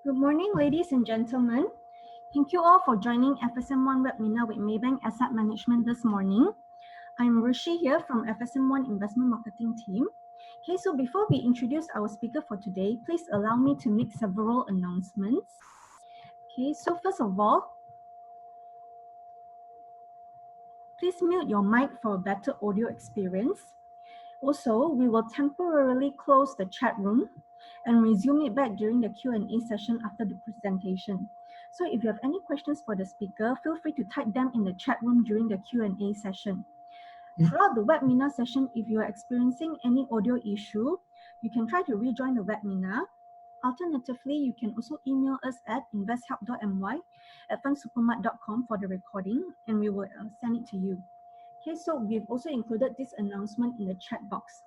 Good morning, ladies and gentlemen. Thank you all for joining FSM1 webinar with Maybank Asset Management this morning. I'm Rishi here from FSM1 Investment Marketing Team. Okay, so before we introduce our speaker for today, please allow me to make several announcements. Okay, so first of all, please mute your mic for a better audio experience. Also, we will temporarily close the chat room and resume it back during the Q&A session after the presentation. So if you have any questions for the speaker, feel free to type them in the chat room during the Q&A session. Throughout the webinar session, if you are experiencing any audio issue, you can try to rejoin the webinar. Alternatively, you can also email us at investhelp.my@fundsupermart.com for the recording, and we will send it to you. Okay, so we've also included this announcement in the chat box.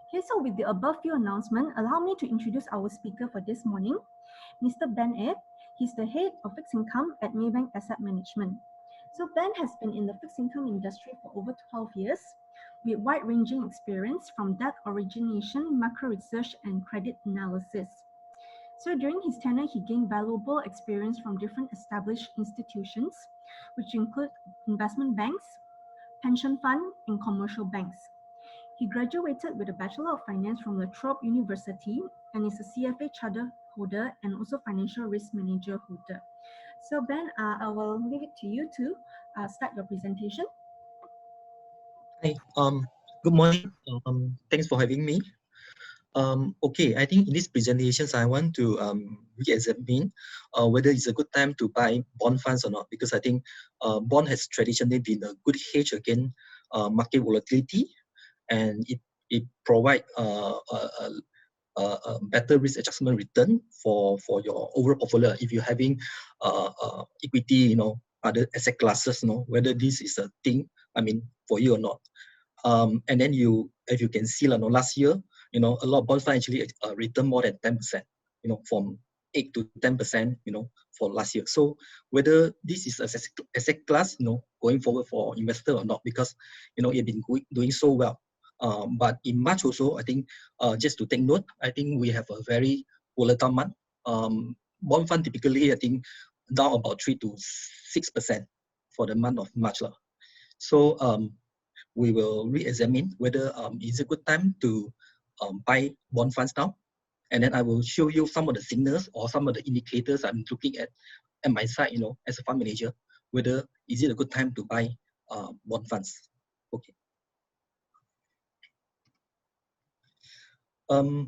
Okay, so with the above few announcements, allow me to introduce our speaker for this morning, Mr. Ben Ed. He's the head of fixed income at Maybank Asset Management. So Ben has been in the fixed income industry for over 12 years with wide-ranging experience from debt origination, macro research, and credit analysis. So during his tenure, he gained valuable experience from different established institutions, which include investment banks, pension fund, and commercial banks. He graduated with a Bachelor of Finance from La Trobe University and is a CFA charter holder and also financial risk manager holder. So Ben, I will leave it to you to start your presentation. Hi, good morning. Thanks for having me. Okay, I think in these presentations, I want to re-examine whether it's a good time to buy bond funds or not, because I think bond has traditionally been a good hedge against market volatility, and it provides a better risk adjustment return for your overall portfolio if you're having equity, other asset classes, whether this is a thing, for you or not. And then if you can see, last year, a lot of bond funds actually return more than 10%, from 8 to 10%, for last year. So whether this is a asset class, going forward for investor or not, because, it's been doing so well. But in March also, I think, just to take note, I think we have a very volatile month. Bond fund typically, I think, down about 3 to 6% for the month of March. So we will re-examine whether it's a good time to buy bond funds now. And then I will show you some of the signals or some of the indicators I'm looking at my side, as a fund manager, whether is it a good time to buy bond funds. Okay. I'll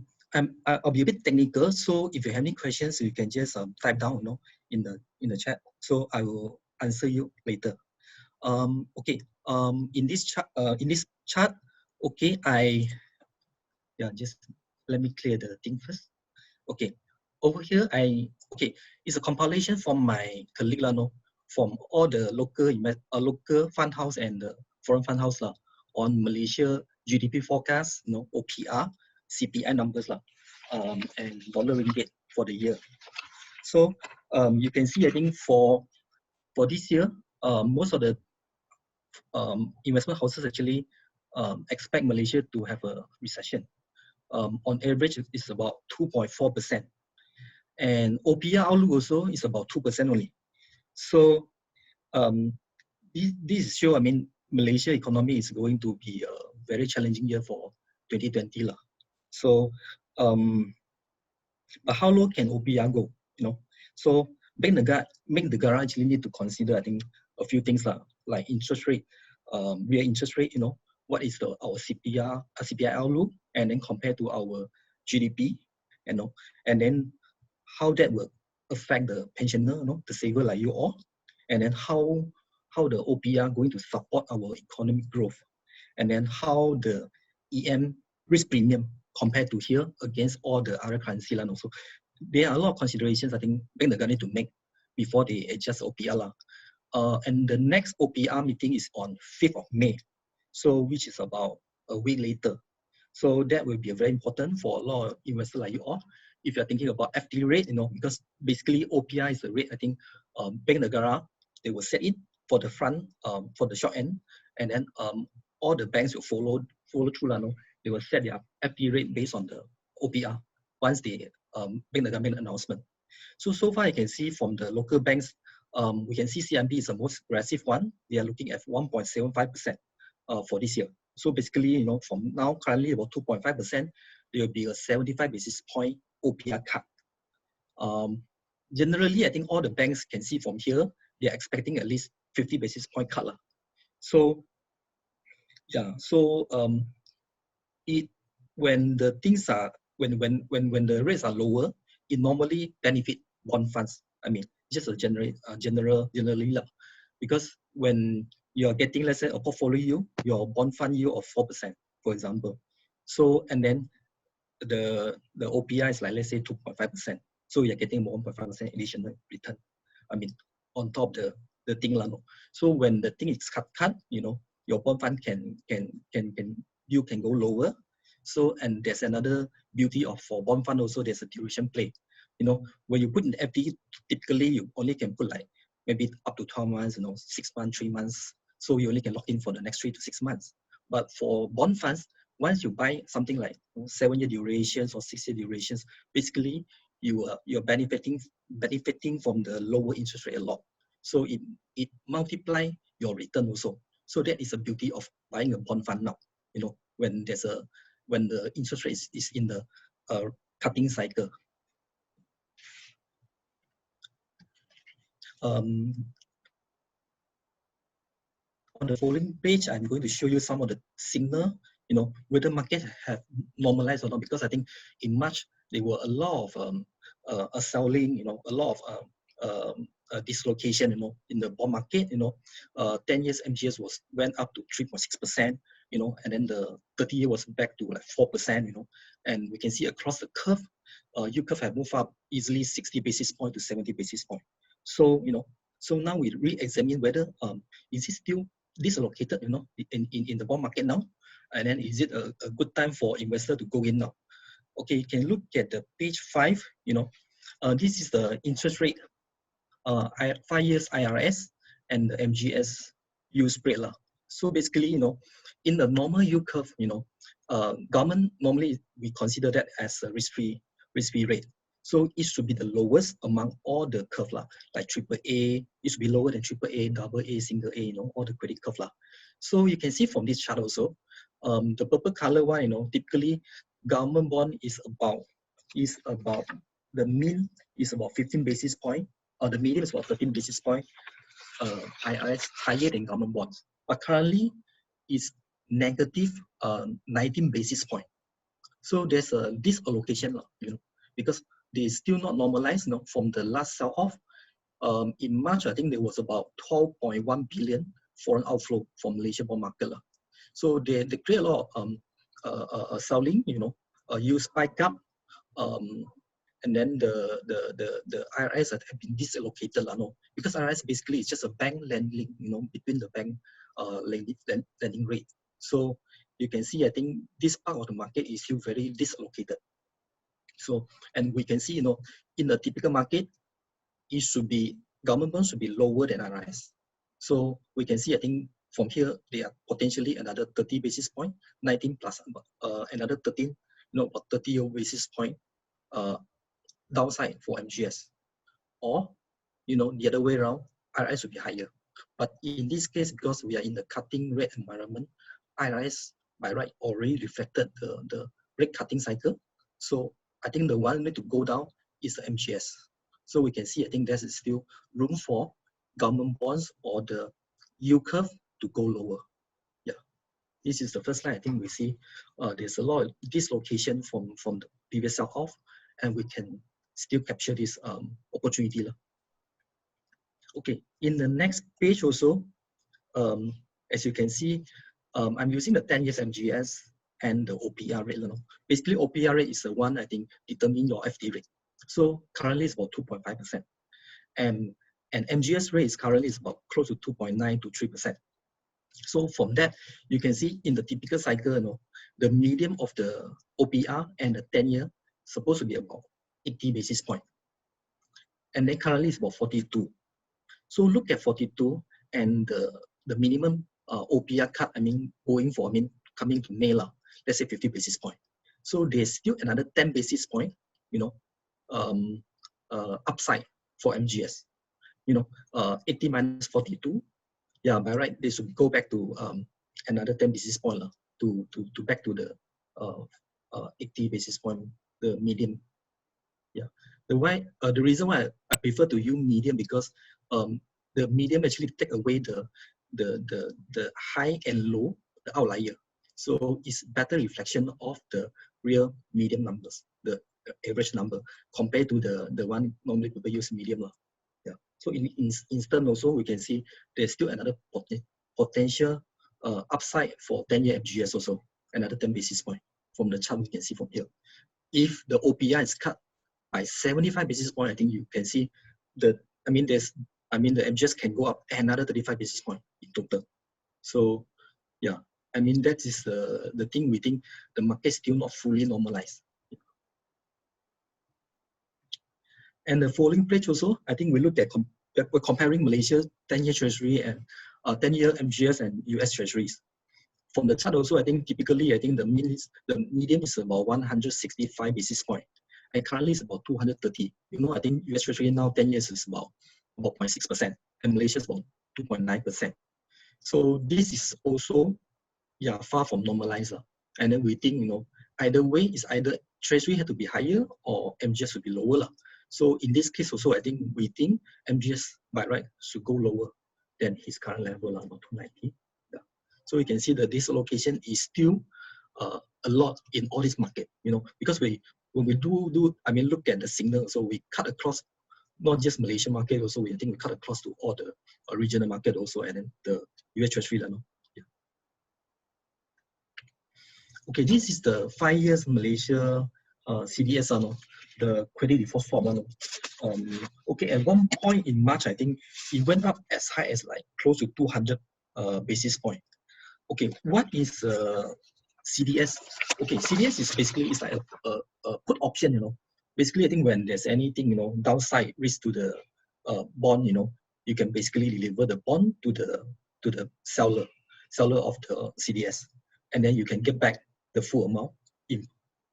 be a bit technical, so if you have any questions, you can just type down, in the chat. So I will answer you later. Okay. In this chart, okay, just let me clear the thing first. Okay, over here, it's a compilation from my colleague, from all the local fund house and the foreign fund house on Malaysia GDP forecast, OPR, CPI numbers, and dollar ringgit for the year. So you can see, I think for this year, most of the investment houses actually expect Malaysia to have a recession. On average, it's about 2.4%. And OPR outlook also is about 2% only. So this show, Malaysia economy is going to be a very challenging year for 2020. So, but how low can OPR go? So Bank Negara actually need to consider, I think, a few things like interest rate, real interest rate. What is our CPI outlook, and then compared to our GDP, and then how that will affect the pensioner, the saver like you all, and then how the OPR going to support our economic growth, and then how the EM risk premium compared to here against all the other currency land also. There are a lot of considerations I think Bank Negara need to make before they adjust OPR. And the next OPR meeting is on 5th of May, so which is about a week later. So that will be very important for a lot of investors like you all. If you're thinking about FD rate, because basically OPR is the rate, I think Bank Negara, they will set it for the front, for the short end, and then all the banks will follow through. They will set their FD rate based on the OPR once they Bank Negara make an announcement. So far, you can see from the local banks, we can see CMB is the most aggressive one. They are looking at 1.75% for this year. So basically, you know, from now currently about 2.5%, there will be a 75 basis point OPR cut. Generally, I think all the banks can see from here, they are expecting at least 50 basis point cut. So yeah, so when the things are when the rates are lower, it normally benefit bond funds. I mean, just a generally lah. Because when you're getting, let's say, a portfolio yield, your bond fund yield of 4%, for example. So and then the OPI is like, let's say, 2.5%. So you're getting 1.5% additional return. I mean, on top the thing lah. So when the thing is cut, you know, your bond fund you can go lower. So and there's another beauty of for bond fund also, there's a duration play. You know, when you put in FD, typically you only can put like maybe up to 12 months, you know, 6 months, 3 months. So you only can lock in for the next 3 to 6 months. But for bond funds, once you buy something like 7-year durations or 6-year durations, basically you're benefiting from the lower interest rate a lot. So it multiply your return also. So that is the beauty of buying a bond fund now. You know, when the interest rate is in the cutting cycle. On the following page, I'm going to show you some of the signal, you know, whether market have normalized or not, because I think in March, there were a lot of selling, you know, a lot of dislocation, you know, in the bond market, you know, 10 years MGS went up to 3.6%, you know, and then the 30-year was back to like 4%, you know, and we can see across the curve, yield curve have moved up easily 60 basis point to 70 basis point. So, you know, so now we re-examine whether is it still dislocated, you know, in the bond market now, and then is it a good time for investor to go in now? Okay, you can look at the page 5. You know, this is the interest rate, 5 years IRS and the MGS yield spread lah. So basically, you know, in the normal yield curve, you know, government normally we consider that as a risk-free rate. So it should be the lowest among all the curve lah, like AAA, it should be lower than AAA, AA, single A, you know, all the credit curve lah. So you can see from this chart also, the purple color one, you know, typically government bond is about the mean is about 15 basis point, or the median is about 13 basis point. IRS higher than government bonds, but currently is negative 19 basis point. So there's a disallocation, you know, because they still not normalized, you know, from the last sell-off. In March, I think there was about 12.1 billion foreign outflow from Malaysia bond market. So they create a lot of selling, you know, you spike up, and then the IRS have been disallocated, no? Because IRS basically is just a bank lending, you know, between the bank lending rate. So you can see, I think this part of the market is still very dislocated. So, and we can see, you know, in the typical market, it should be, government bonds should be lower than IRS. So we can see, I think from here, they are potentially another 30 basis point, 19 plus another 13, you know, about 30 basis point downside for MGS. Or, you know, the other way around, IRS would be higher. But in this case, because we are in the cutting rate environment, IRS by right already reflected the rate cutting cycle. So I think the one need to go down is the MGS. So we can see, I think there is still room for government bonds or the yield curve to go lower. Yeah, this is the first line. I think we see there's a lot of dislocation from the previous sell-off, and we can still capture this opportunity. Okay, in the next page also, as you can see, I'm using the 10 years MGS and the OPR rate. Basically, OPR rate is the one, I think, determine your FD rate. So currently it's about 2.5%. And MGS rate is currently is about close to 2.9 to 3%. So from that, you can see in the typical cycle, you know, the median of the OPR and the 10-year supposed to be about 80 basis point. And then currently it's about 42. So look at 42 and the minimum OPR cut, I mean, going for, I mean, coming to May, let's say 50 basis point. So there's still another 10 basis point, you know, upside for MGS. 80 minus 42. Yeah, by right, they should go back to another 10 basis point to back to the 80 basis point, the medium. Yeah, the reason why I prefer to use medium because the medium actually take away the high and low, the outlier. So it's better reflection of the real medium numbers, the average number compared to the one normally people use medium. Yeah. So in instant also we can see there's still another potential upside for 10-year MGS also, another 10 basis point from the chart we can see from here. If the OPI is cut by 75 basis point, I think you can see the MGS can go up another 35 basis point in total. So yeah, that is the thing we think the market still not fully normalized. And the following page also, I think we look at we're comparing Malaysia 10-year Treasury and 10-year MGS and US Treasuries. From the chart also, I think typically, the median is about 165 basis point. And currently it's about 230. I think US Treasury now 10 years is about 0.6%, and Malaysia is about 2.9%. So this is also far from normalized. And then we think, either way is either Treasury had to be higher or MGS should be lower. So in this case also, we think MGS by right should go lower than his current level, about 290. Yeah. So you can see the dislocation is still a lot in all this market, because when we look at the signal, so we cut across not just Malaysian market also, we cut across to all the regional market also, and then the US Treasury. Yeah. Okay, this is the 5 years Malaysia CDS, the credit default swap. Okay, at one point in March, I think it went up as high as like close to 200 basis point. Okay, what is CDS? Okay, CDS is basically like a put option. Basically, I think when there's anything downside risk to the bond, you can basically deliver the bond to the seller of the CDS, and then you can get back the full amount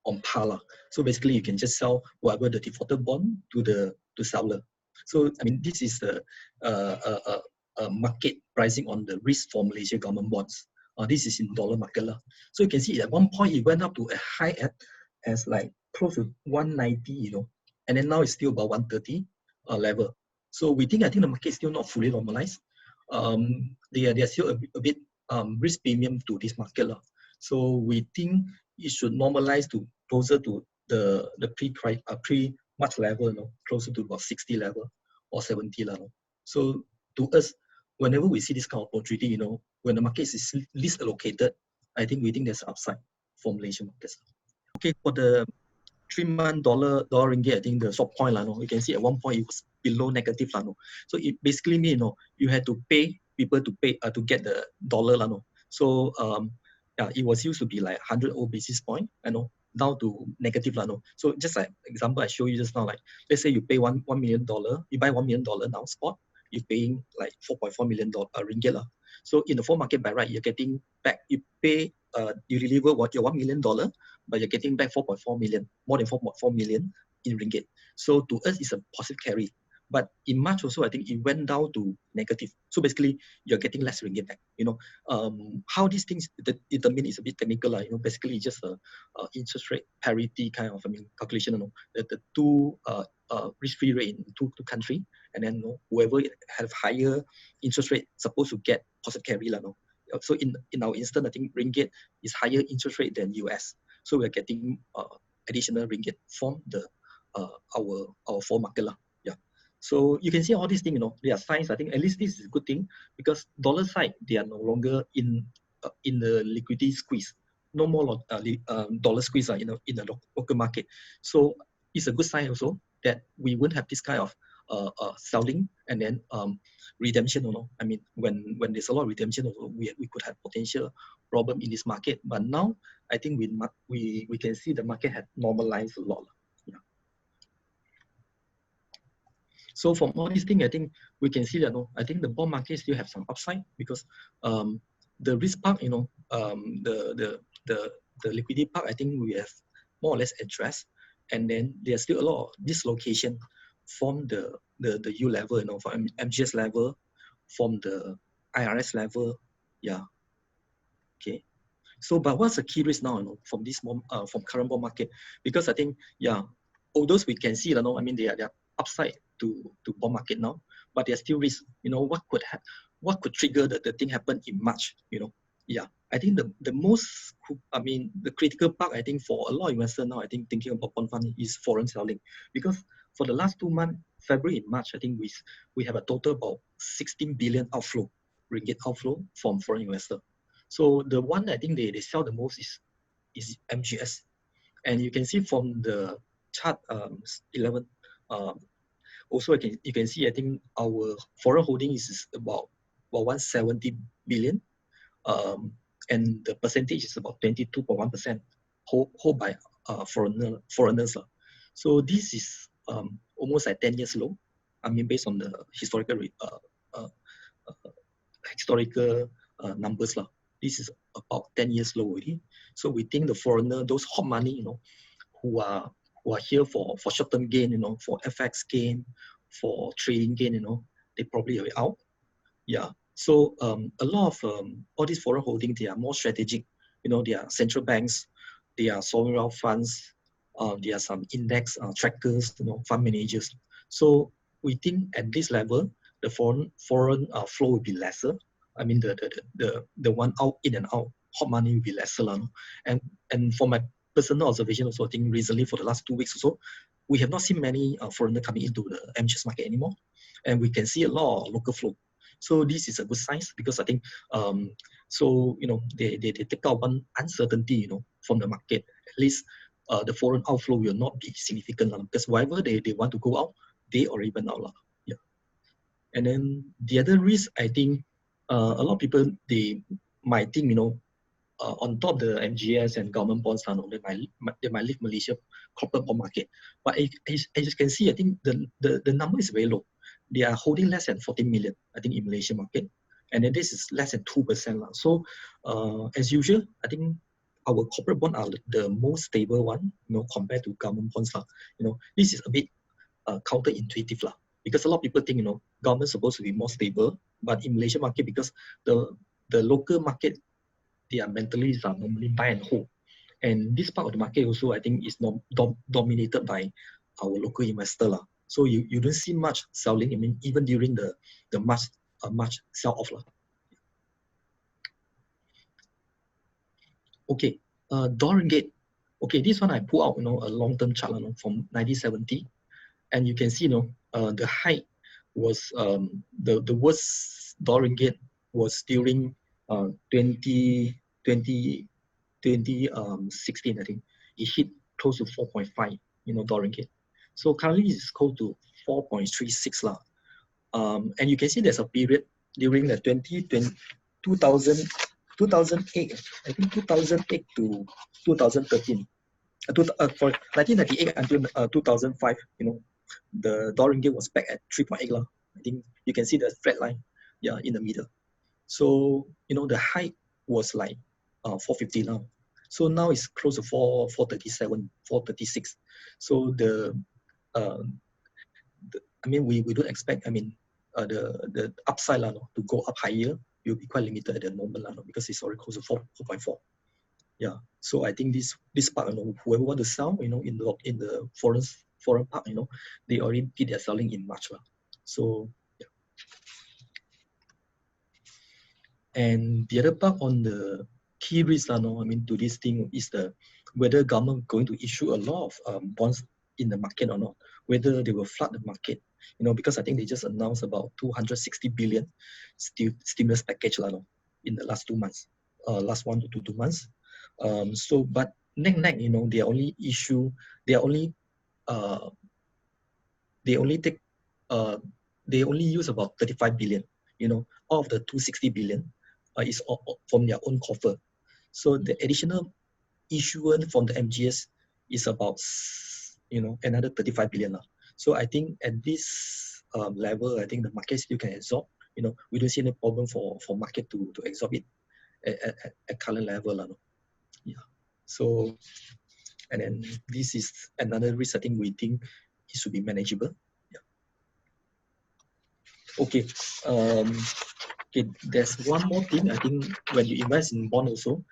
on par. So basically, you can just sell whatever the defaulted bond to the seller. So this is the market pricing on the risk for Malaysia government bonds. This is in dollar market. So you can see at one point it went up to a high as like close to 190, and then now it's still about 130 level. So we think the market is still not fully normalized. They are still a bit risk premium to this market. So we think it should normalize to closer to the pre-March level, closer to about 60 level or 70 level. So to us, whenever we see this kind of opportunity, when the market is least allocated, we think there's upside for Malaysian markets. Okay, for the 3-month dollar ringgit, the swap point, you can see at one point it was below negative. So it basically means, you had to pay people to get the dollar. So it was used to be like 100 basis point, down to negative. So just like example I show you just now, like let's say you pay $1 million, you buy $1 million now spot, you're paying like 4.4 million ringgit. So in the full market by right, you're getting back, you pay, you deliver your $1 million, but you're getting back 4.4 million, more than 4.4 million in ringgit. So to us, it's a positive carry. But in March also, I think it went down to negative. So basically, you're getting less ringgit back. How these things determine is a bit technical. Basically just a interest rate parity kind of calculation. The two risk-free rate in two country, and then whoever have higher interest rate supposed to get positive carry. So in our instance, I think ringgit is higher interest rate than US. So we're getting additional ringgit from the our foreign market. So you can see all these things, they are signs. I think at least this is a good thing, because dollar side, they are no longer in the liquidity squeeze. No more dollar squeeze in the local market. So it's a good sign also that we won't have this kind of selling and then redemption. When there's a lot of redemption, also, we could have potential problem in this market. But now I think we can see the market has normalized a lot. So from all these things, I think we can see that I think the bond market still have some upside, because the risk part, the liquidity part, I think we have more or less addressed, and then there's still a lot of dislocation from the U level, you know, from MGS level, from the IRS level, yeah. Okay. So, but what's the key risk now, you know, from this from current bond market? Because I think, yeah, although we can see, you know, I mean, they are upside to bond market now, but there's still risk. You know, what could trigger the thing happen in March? You know, yeah. I think the most, I mean, the critical part, I think for a lot of investors now, I think thinking about bond fund is foreign selling, because for the last 2 months, February and March, I think we have a total about 16 billion outflow, ringgit outflow from foreign investors. So the one I think they sell the most is MGS, and you can see from the chart 11. Also, you can see I think our foreign holding is about 170 billion, and the percentage is about 22.1% hold by foreigners. So this is almost at 10 years low. I mean, based on the historical numbers. This is about 10 years low already. So we think the foreigner, those hot money, you know, who are here for short-term gain, you know, for FX gain, for trading gain, you know, they probably are out. Yeah. So a lot of all these foreign holdings, they are more strategic. You know, they are central banks, they are sovereign wealth funds, there are some index trackers, you know, fund managers. So we think at this level, the foreign flow will be lesser. I mean, the one out in and out hot money will be lesser, and for my personal observation, also I think recently for the last 2 weeks or so, we have not seen many foreigners coming into the MGS market anymore, and we can see a lot of local flow. So this is a good sign, because I think so you know they take out one uncertainty, you know, from the market. At least the foreign outflow will not be significant, because whatever they want to go out, they already went out. Yeah. And then the other risk, I think a lot of people, they might think, you know, on top of the MGS and government bonds, they might leave Malaysia corporate bond market. But as you can see, I think the number is very low. They are holding less than 14 million, I think, in Malaysian market. And then this is less than 2%. So as usual, I think our corporate bond are the most stable one, you know, compared to government bonds. You know, this is a bit counterintuitive, because a lot of people think, you know, government is supposed to be more stable, but in Malaysian market, because the local market, they are mentally normally buy and hold. And this part of the market also, I think, is dominated by our local investor. So you don't see much selling, I mean, even during the March sell-off. Okay, dollar ringgit. Okay, this one I pull out, you know, a long-term chart from 1970, and you can see, you know, the height was the worst dollar ringgit was during 2016, I think. It hit close to 4.5, you know, dollar ringgit. So currently it's close to 4.36 . And you can see there's a period during the 2008, I think 2008 to 2013. For 1998 until 2005, you know, the dollar ringgit was back at 3.8. I think you can see the flat line, yeah, in the middle. So, you know, the height was like 450 now. So now it's close to 437, 436. So I mean, we don't expect, I mean, the upside to go up higher will be quite limited at the moment because it's already close to 4.4. Yeah. So I think this part, you know, whoever want to sell, you know, in the foreign part, you know, they already did their selling in March. So yeah. And the other part on the key risk, I mean, to this thing is whether government going to issue a lot of bonds in the market or not, whether they will flood the market, you know, because I think they just announced about 260 billion stimulus package in the last 2 months, last 1 to 2 months. So, but neck, you know, they only use about 35 billion, you know, of the 260 billion is from their own coffer. So the additional issuance from the MGS is about, you know, another 35 billion. So I think at this level, I think the market still can absorb. You know, we don't see any problem for market to absorb it at current level. Yeah. So, and then this is another risk I think we think it should be manageable. Yeah. Okay. Okay. There's one more thing. I think when you invest in bond also,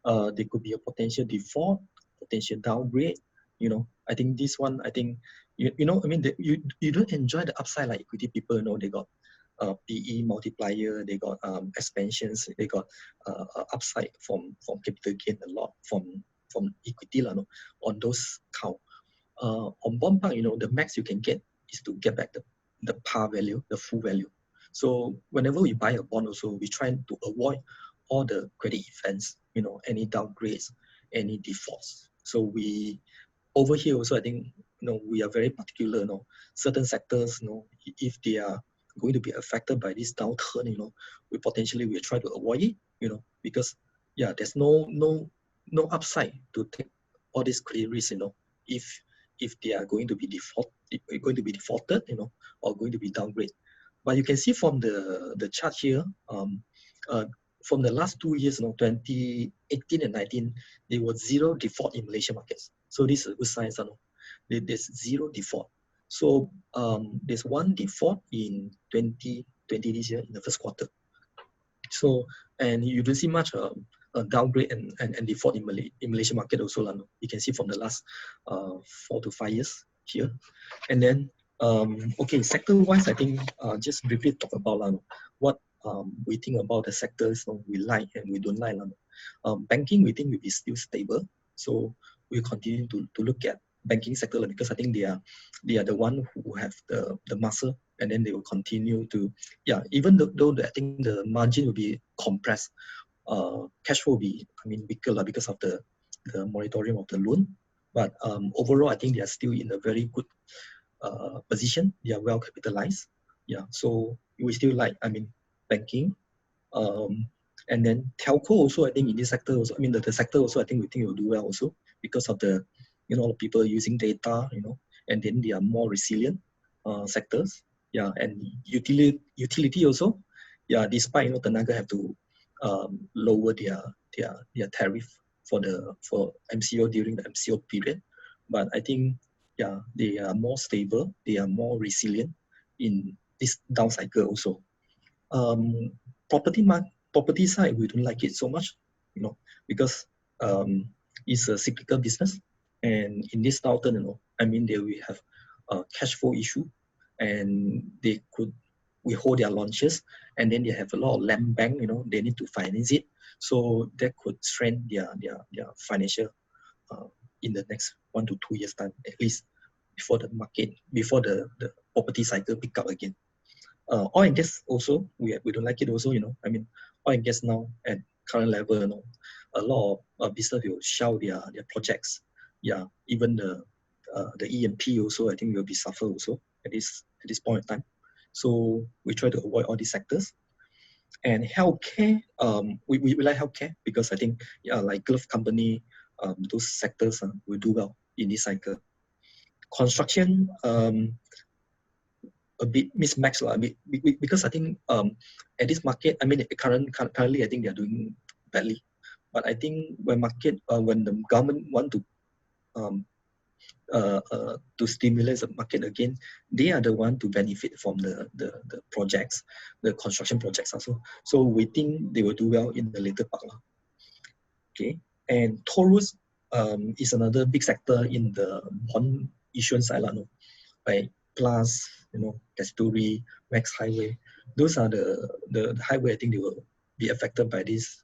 there could be a potential default, potential downgrade. I think this one. I think I mean, you don't enjoy the upside like equity people. They got PE multiplier, they got expansions, they got upside from capital gain a lot from equity lah, no, on those count. On bond park, the max you can get is to get back the par value, the full value. So whenever we buy a bond also, we try to avoid all the credit events, any downgrades, any defaults. So over here also, I think, we are very particular, certain sectors, if they are going to be affected by this downturn, we try to avoid it, because there's no upside to take all this credit risk, if they are going to be defaulted, or going to be downgraded. But you can see from the chart here, from the last 2 years, 2018 and 19, there was zero default in Malaysian markets. So this is a good sign. There's zero default. So there's one default in 2020 this year in the first quarter. So, and you don't see much downgrade and default in Malaysian market also. You can see from the last 4 to 5 years here. And then, okay, sector-wise, I think just briefly talk about what we think about the sectors we like and we don't like. Banking, we think will be still stable. So we continue to look at banking sector because I think they are the one who have the muscle, and then they will continue to, even though I think the margin will be compressed, cash flow will be, weaker because of the moratorium of the loan. But overall, I think they are still in a very good position. They are well capitalized. So we still like, banking. And then telco also, I think in this sector also, the sector also, I think we think it will do well also because of the, people using data, and then they are more resilient sectors. And utility also, despite, Tenaga have to lower their tariff for MCO during the MCO period. But I think, they are more stable, they are more resilient in this down cycle also. Property side, we don't like it so much, because it's a cyclical business, and in this downturn, they will have a cash flow issue, and they could withhold their launches, and then they have a lot of land bank, they need to finance it, so that could strain their financial in the next 1 to 2 years time, at least before the property cycle pick up again. Oil and gas also, we don't like it also, oil and gas now at current level, a lot of business will shelve their projects. Even the E&P also, I think will be suffer also at this point in time. So we try to avoid all these sectors. And healthcare, we like healthcare because I think, like glove company, those sectors will do well in this cycle. Construction, a bit mismatched, because I think at this market, currently I think they are doing badly. But I think when the government want to stimulate the market again, they are the one to benefit from the projects, the construction projects also. So we think they will do well in the later part. Okay, and tourist is another big sector in the bond issuance side, right? Plus, Kasturi, Max Highway, those are the highway. I think they will be affected by this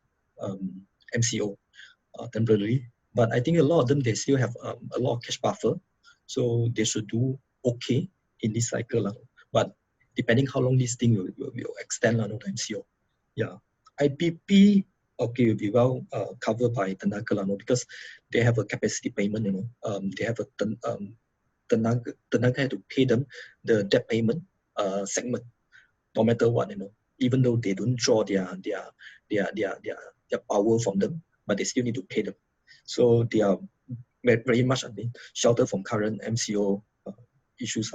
MCO temporarily. But I think a lot of them, they still have a lot of cash buffer, so they should do okay in this cycle. But depending how long this thing will extend, the MCO. IPP, okay, will be well covered by Tenaga, because they have a capacity payment. They have a Tenaga had to pay them the debt payment segment, no matter what, even though they don't draw their power from them, but they still need to pay them. So they are very much sheltered from current MCO issues.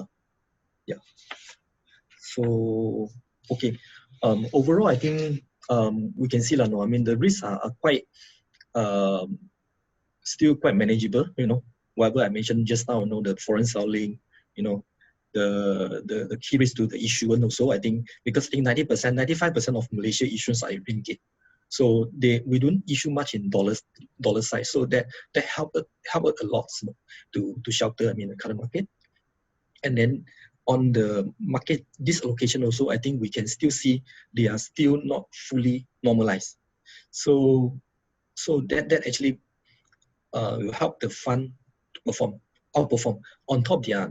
So okay, overall I think we can see the risks are quite still quite manageable. Whatever I mentioned just now, the foreign selling, the key risk to the issuance also. I think because I think 90%, 95% of Malaysia issuance are in ringgit. So we don't issue much in dollar side. So that help a lot to shelter, I mean, the current market. And then on the market dislocation also, I think we can still see they are still not fully normalized. So that actually will help the fund to outperform. On top their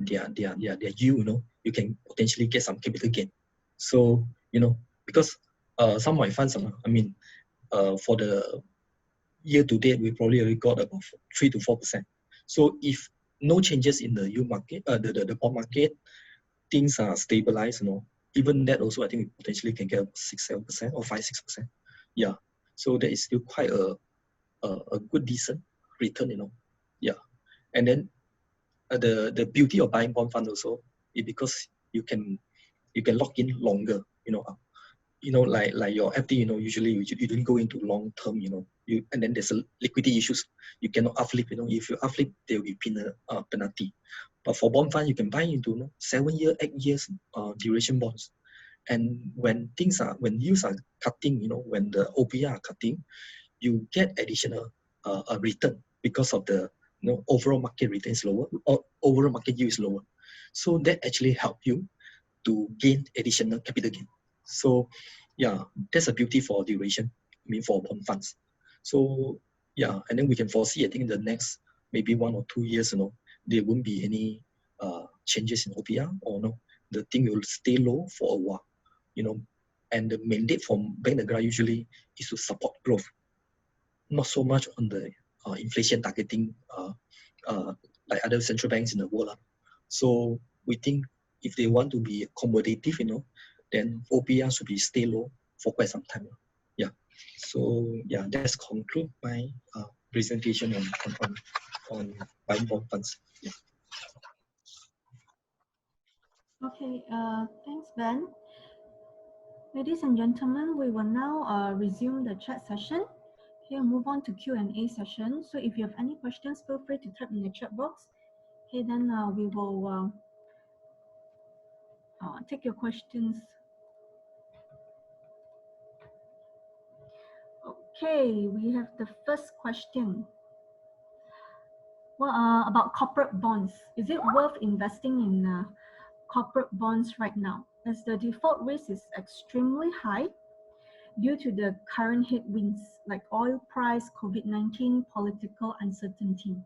yield, you can potentially get some capital gain. So, because some of my funds, I mean, for the year to date, we probably already got about 3 to 4%. So if no changes in the yield market, the bond market, things are stabilized, even that also I think we potentially can get 6-7% or 5-6%. Yeah. So that is still quite a good decent return, Yeah. And then the beauty of buying bond fund also is because you can lock in longer, like your FD, usually you don't go into long term, and then there's a liquidity issues. You cannot upflip, if you upflip, there will be penalty. But for bond fund, you can buy into 7-year, 8 years duration bonds. And when yields are cutting, when the OPR are cutting, you get additional return because of the overall market return is lower, or overall market yield is lower. So that actually help you to gain additional capital gain. So yeah, that's a beauty for duration, I mean for bond funds. So yeah, and then we can foresee, I think in the next maybe 1 or 2 years, there won't be any changes in OPR, or the thing will stay low for a while, and the mandate from Bank Negara usually is to support growth, not so much on the inflation targeting like other central banks in the world. So we think if they want to be accommodative, then OPR should be stay low for quite some time. Yeah. So yeah, that's conclude my presentation on buying bond funds. Yeah. Okay, thanks, Ben. Ladies and gentlemen, we will now resume the chat session. Okay, move on to Q&A session. So if you have any questions, feel free to type in the chat box. Okay, then we will take your questions. Okay, we have the first question. Well, about corporate bonds. Is it worth investing in corporate bonds right now, as the default risk is extremely high due to the current headwinds like oil price, COVID-19, political uncertainty?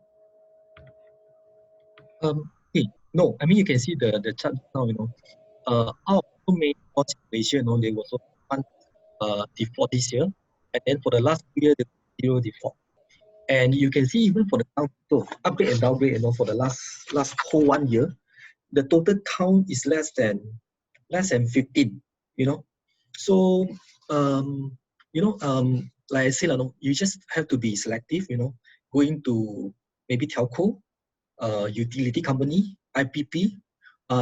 No, I mean, you can see the chart now, out of so many bonds in Malaysia, there was one default this year, and then for the last 2 years, there was 0 default. And you can see even for the upgrade and downgrade, for the last whole 1 year, the total count is less than 15. So like I said, you just have to be selective. Going to maybe telco, utility company, IPP.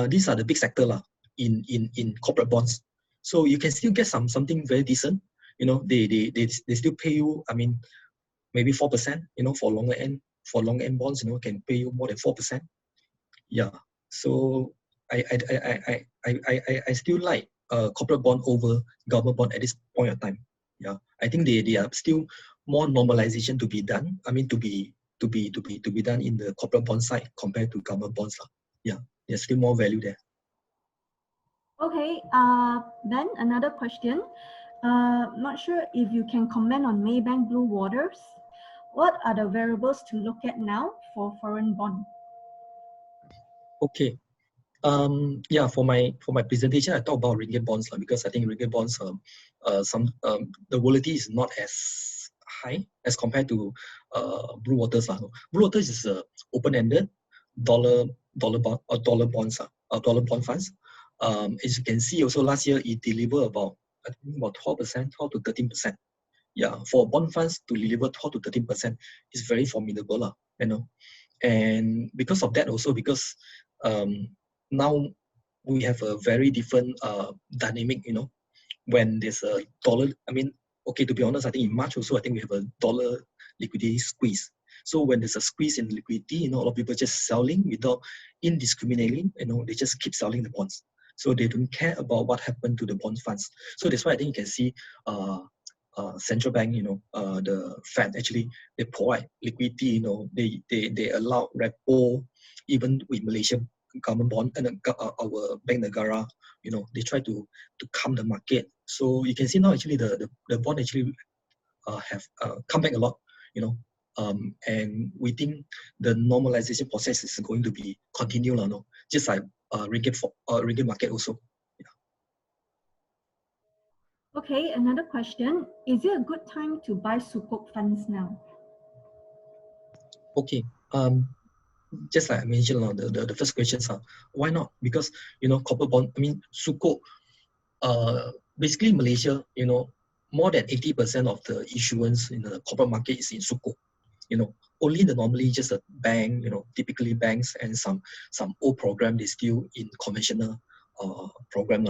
These are the big sector in corporate bonds. So you can still get something very decent. They still pay you, I mean, maybe 4%, for longer end bonds, can pay you more than 4%. Yeah. So I still like corporate bond over government bond at this point of time. Yeah. I think they are still more normalization to be done. I mean, to be done in the corporate bond side compared to government bonds. Yeah. There's still more value there. Okay, then another question. Not sure if you can comment on Maybank Blue Waters. What are the variables to look at now for foreign bond? Okay. Yeah, for my presentation, I talk about ringgit bonds because I think ringgit bonds, the volatility is not as high as compared to blue waters. Blue waters is open-ended dollar bond or dollar bonds, dollar bond funds. As you can see, also last year it delivered about 12%, 12 to 13%. Yeah, for bond funds to deliver 12 to 13% is very formidable, And because of that, also because now we have a very different dynamic, when there's a dollar. I mean, okay, to be honest, I think in March also, I think we have a dollar liquidity squeeze. So when there's a squeeze in liquidity, a lot of people just selling without indiscriminately, they just keep selling the bonds. So they don't care about what happened to the bond funds. So that's why I think you can see central bank, the Fed actually, they provide liquidity, they allow repo, even with Malaysia government bond and our Bank Negara, they try to calm the market. So you can see now actually the bond actually have come back a lot, and we think the normalization process is going to be continued, just like ringgit market also. Okay, another question. Is it a good time to buy Sukuk funds now? Okay. Just like I mentioned, the first questions are why not? Because corporate bond, Sukuk, basically Malaysia, more than 80% of the issuance in the corporate market is in Sukuk. Only normally just a bank, typically banks and some old program, they still in conventional program.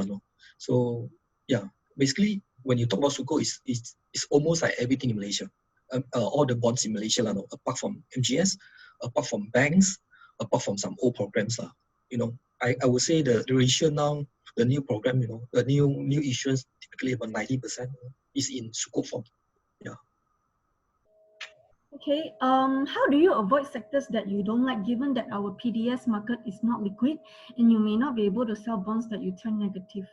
So yeah, basically when you talk about Sukuk, it's almost like everything in Malaysia. All the bonds in Malaysia, apart from MGS, apart from banks, apart from some old programs. I would say the ratio now, the new program, the new issuance, typically about 90% is in Sukuk form. Yeah. Okay, how do you avoid sectors that you don't like, given that our PDS market is not liquid and you may not be able to sell bonds that you turn negative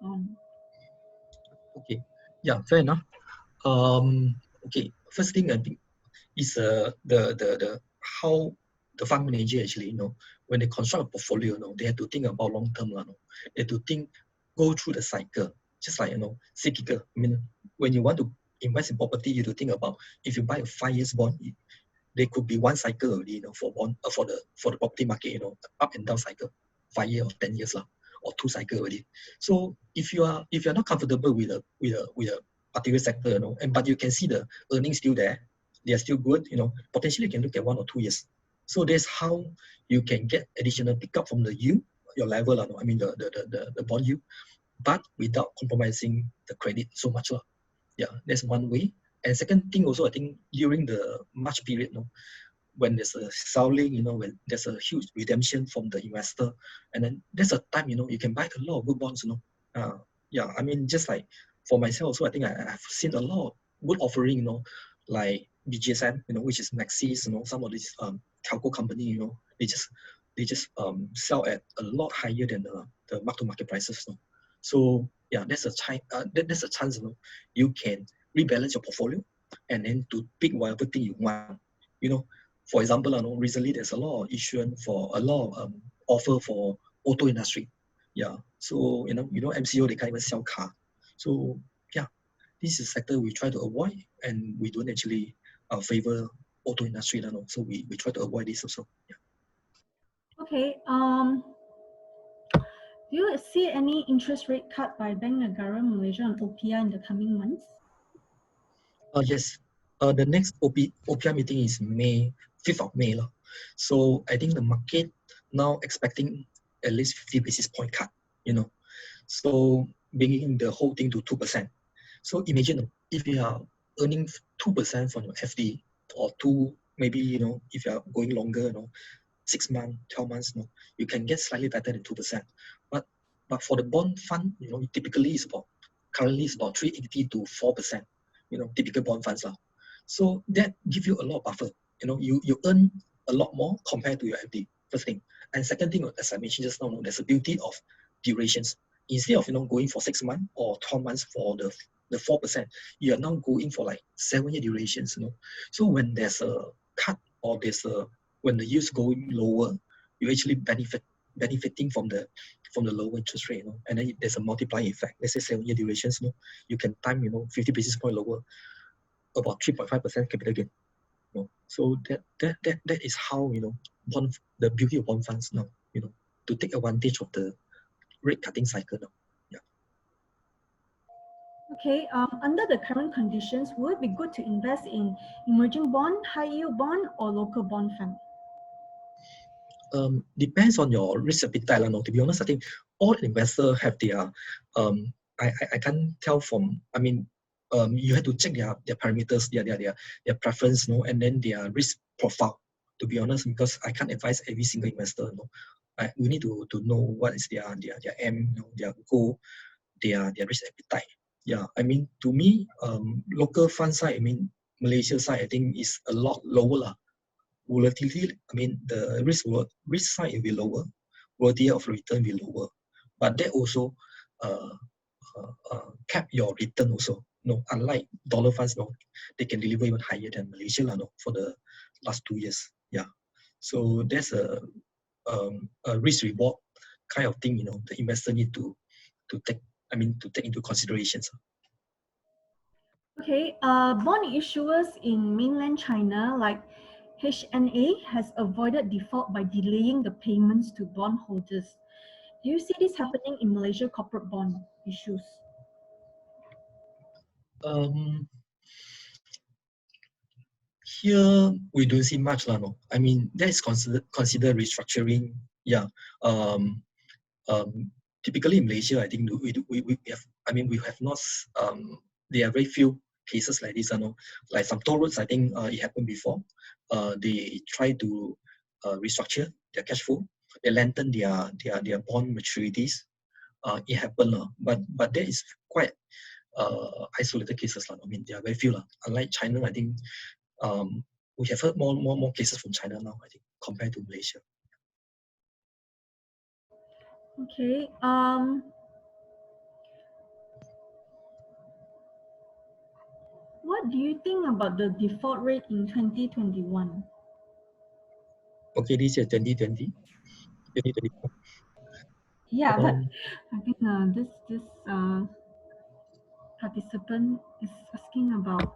on? Okay. Yeah, fair enough. Okay. First thing I think is the how the fund manager actually, when they construct a portfolio, they have to think about long term, they have to go through the cycle, just like cyclical. When you want to invest in property, you have to think about if you buy a 5 years bond, there could be one cycle already, for bond for the property market, up and down cycle, 5 years or 10 years or 2 cycle already. So if you're not comfortable with a particular sector, but you can see the earnings still there, they are still good, potentially you can look at 1 or 2 years. So that's how you can get additional pickup from the yield, your level, the bond yield, but without compromising the credit so much. Yeah, that's one way. And second thing also, I think during the March period, when there's a selling, when there's a huge redemption from the investor, and then there's a time, you can buy a lot of good bonds, yeah, just like for myself also, I think I've seen a lot of good offering, like BGSM, which is Maxis, some of these telco company, they just sell at a lot higher than the mark-to-market prices. So yeah, that's a chance, you can rebalance your portfolio and then to pick whatever thing you want. For example, recently there's a lot of issuance for a lot of offer for auto industry. Yeah. So MCO, they can't even sell car. So yeah, this is a sector we try to avoid, and we don't actually favor auto industry. So we try to avoid this also. Yeah. Okay, do you see any interest rate cut by Bank Negara Malaysia on OPI in the coming months? Yes. The next OPI meeting is 5th of May. So I think the market now expecting at least 50 basis point cut, So bringing the whole thing to 2%. So imagine if you are earning 2% from your FD or maybe, if you are going longer, 6 months, 12 months, you can get slightly better than 2%. But for the bond fund, typically currently it's about 380 to 4%, typical bond funds. So that give you a lot of buffer. You earn a lot more compared to your FD, first thing. And second thing, as I mentioned just now, there's a beauty of durations. Instead of going for 6 months or 12 months for the 4%, you are now going for like 7-year durations. So when there's a cut or when the yields going lower, you actually benefiting from the lower interest rate, and then there's a multiplier effect. Let's say 7-year durations, you can time 50 basis point lower, about 3.5% capital gain. So that is how the beauty of bond funds now, to take advantage of the rate cutting cycle now. Yeah. Okay, under the current conditions, would it be good to invest in emerging bond, high yield bond, or local bond fund? Depends on your risk appetite. To be honest, I think all investors have their I can't tell from you have to check their parameters, their preference, and then their risk profile. To be honest, because I can't advise every single investor. We need to know what is their aim, their goal, their risk appetite. Yeah, I mean, to me, local fund side, I mean, Malaysia side, I think is a lot lower lah. Volatility, I mean, the risk side will be lower, volatility of return will be lower, but that also uh, cap your return also. Unlike dollar funds, they can deliver even higher than Malaysia lah, for the last 2 years. Yeah, so there's a risk reward kind of thing. The investor need to take into considerations. Okay, bond issuers in mainland China, like HNA, has avoided default by delaying the payments to bondholders. Do you see this happening in Malaysia corporate bond issues? Here we don't see much lah. No, I mean that is consider restructuring. Yeah. Typically in Malaysia, I think we have. I mean we have not. There are very few cases like this. Like some toll roads, I think it happened before. They try to restructure their cash flow. They lengthen their bond maturities. It happened, but that is quite isolated cases. I mean, there are very few. Unlike China, I think we have heard more cases from China now, I think, compared to Malaysia. Okay. What do you think about the default rate in 2021? Okay, this year 2020, 2021. Yeah, but I think this participant is asking about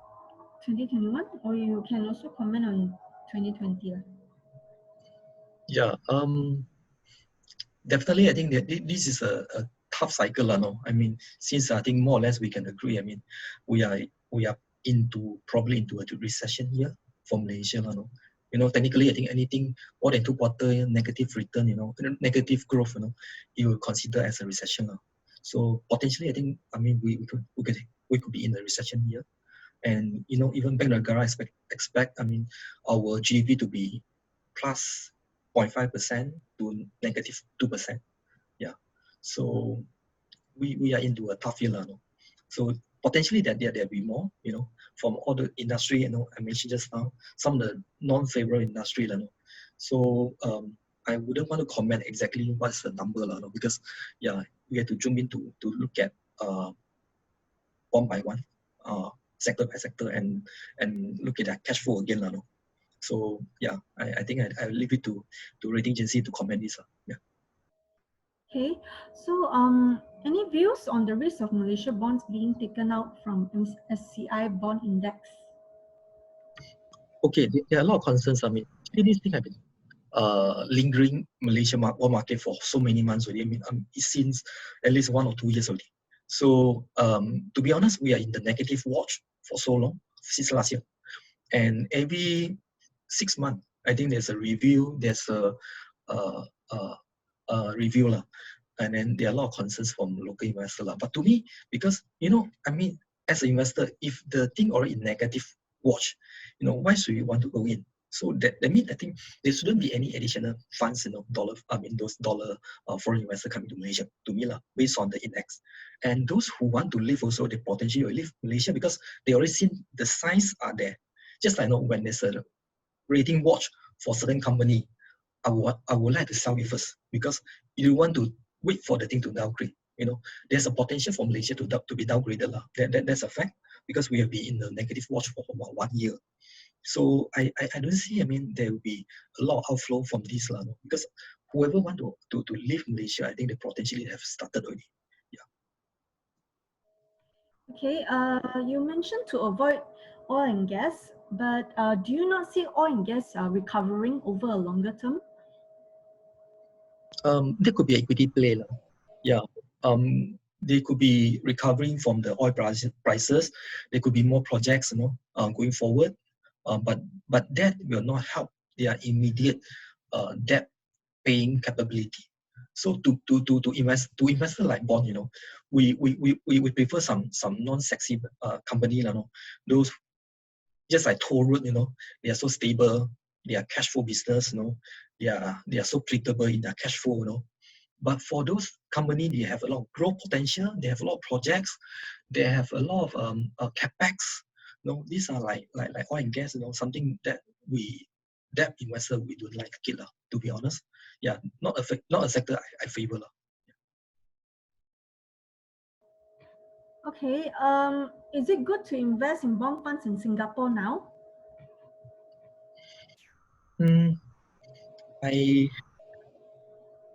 2021, or you can also comment on 2020. Yeah, definitely, I think that this is a tough cycle. No? I mean, since I think more or less we can agree, I mean, we are probably into a recession here for Malaysia. No? Technically, I think anything more than 2 quarter negative return, negative growth, you will consider as a recession. So potentially, I think, I mean, we could be in a recession here. And even Bank Negara expect I mean our GDP to be plus 0.5% to negative 2%. Yeah, so we are into a tough year, no? So potentially there'll be more, from all the industry, I mentioned just now, some of the non-favorable industry, no? So I wouldn't want to comment exactly what's the number, no? Because yeah, we have to zoom in to look at one by one, sector by sector, and look at that cash flow again, no? So yeah, I think I'll leave it to rating agency to comment this. Yeah. Okay, so any views on the risk of Malaysia bonds being taken out from SCI bond index? Okay, there are a lot of concerns. I mean, this thing have been lingering Malaysia bond market for so many months already. I mean, since at least 1 or 2 years already. So to be honest, we are in the negative watch for so long, since last year. And every 6 months, I think there's a review, there's a review lah. And then there are a lot of concerns from local investors lah. But to me, because I mean, as an investor, if the thing already in negative watch, why should you want to go in? So that means I think there shouldn't be any additional funds, those dollar foreign investors coming to Malaysia, to me lah, based on the index. And those who want to live also, they potentially will leave Malaysia because they already seen the signs are there. Just like when there's a rating watch for certain company, I would like to sell it first because you want to wait for the thing to downgrade. There's a potential for Malaysia to be downgraded lah. That's a fact because we have been in the negative watch for about 1 year. So I don't see. I mean, there will be a lot of outflow from this lah. Because whoever want to leave Malaysia, I think they potentially have started already. Yeah. Okay. You mentioned to avoid oil and gas, but do you not see oil and gas recovering over a longer term? There could be equity play lah. Yeah. They could be recovering from the oil prices. There could be more projects, going forward. But that will not help their immediate debt paying capability. So to investor like bond, we prefer some non-sexy company, those just like toll road, they are so stable, they are cash flow business, they are so predictable in their cash flow, But for those company, they have a lot of growth potential, they have a lot of projects, they have a lot of capex. These are like oil and gas, something that debt investor we don't like it, to be honest. Yeah, not a sector I favor. Okay, is it good to invest in bond funds in Singapore now?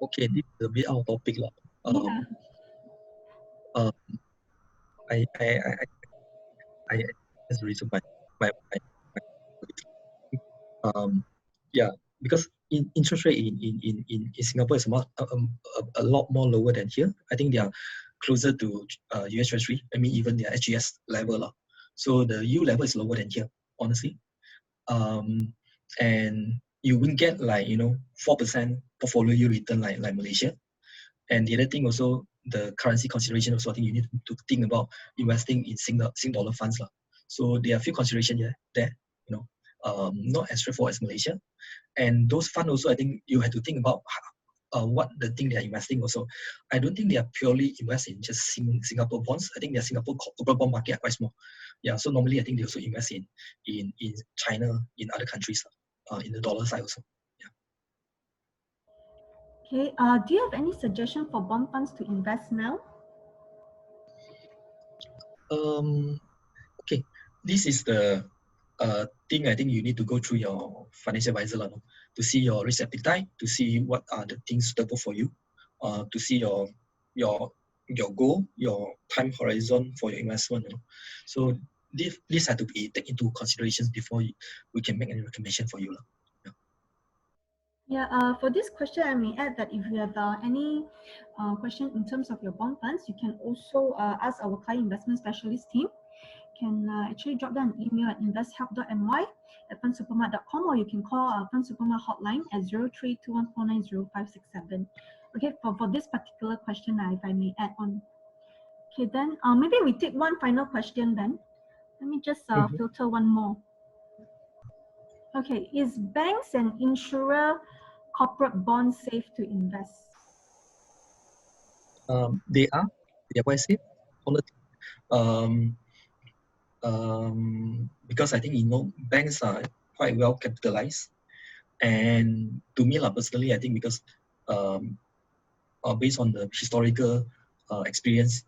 Okay, this is a bit out of topic. Yeah. Uh, I, I, I, I, that's the reason why um, yeah, because interest rate in Singapore is a lot more lower than here. I think they are closer to US Treasury. I mean, even their SGS level. So the yield level is lower than here, honestly. And you will get 4% portfolio yield return like Malaysia. And the other thing also, the currency consideration also, I think you need to think about investing in Sing dollar funds. So there are a few considerations there, not as straightforward as Malaysia. And those funds also, I think you have to think about what the thing they are investing also. I don't think they are purely invest in just Singapore bonds. I think their Singapore corporate bond market are quite small. Yeah, so normally I think they also invest in China, in other countries, in the dollar side also. Okay, do you have any suggestion for bond funds to invest now? Okay, this is the thing I think you need to go through your financial advisor to see your risk appetite, to see what are the things suitable for you, to see your goal, your time horizon for your investment. So this had to be taken into considerations before we can make any recommendation for you. Yeah, for this question, I may add that if you have any question in terms of your bond funds, you can also ask our client investment specialist team. Can actually drop down an email at investhelp.my@fundsupermart.com, or you can call Fund Supermart hotline at 0321490567. Okay, for this particular question, if I may add on. Okay, then maybe we take one final question then. Let me just filter one more. Okay, is banks and insurer corporate bonds safe to invest? They are quite safe. Because I think banks are quite well capitalized, and to me personally, I think because based on the historical experience,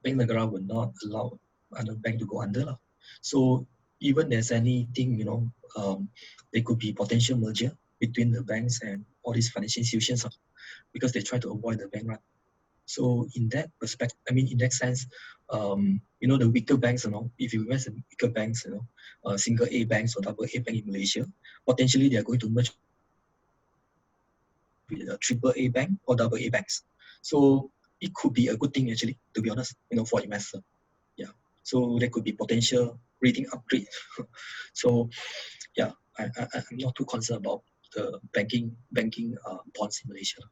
Bank Negara will not allow other bank to go under. So even there's anything, there could be potential merger between the banks and all these financial institutions because they try to avoid the bank run. So in that perspective, in that sense, the weaker banks, if you invest in weaker banks, single A banks or double A bank in Malaysia, potentially they are going to merge with a triple A bank or double A banks. So it could be a good thing actually, to be honest, for investor. Yeah. So there could be potential rating upgrade. So yeah, I'm not too concerned about the banking bonds in Malaysia.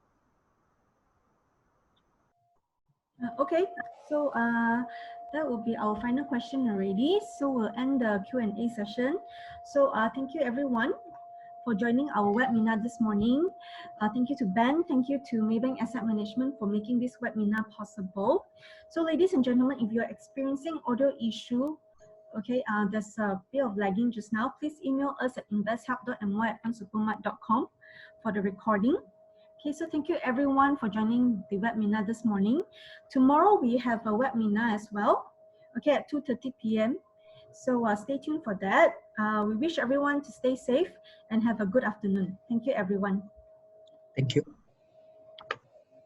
Okay, so that will be our final question already. So we'll end the Q&A session. So thank you everyone for joining our webinar this morning. Thank you to Ben, thank you to Maybank Asset Management for making this webinar possible. So ladies and gentlemen, if you're experiencing audio issue, okay, there's a bit of lagging just now, please email us at investhelp.my@fundsupermart.com for the recording. Okay, so thank you everyone for joining the webinar this morning. Tomorrow we have a webinar as well, okay, at 2:30 p.m. So stay tuned for that. We wish everyone to stay safe and have a good afternoon. Thank you, everyone. Thank you.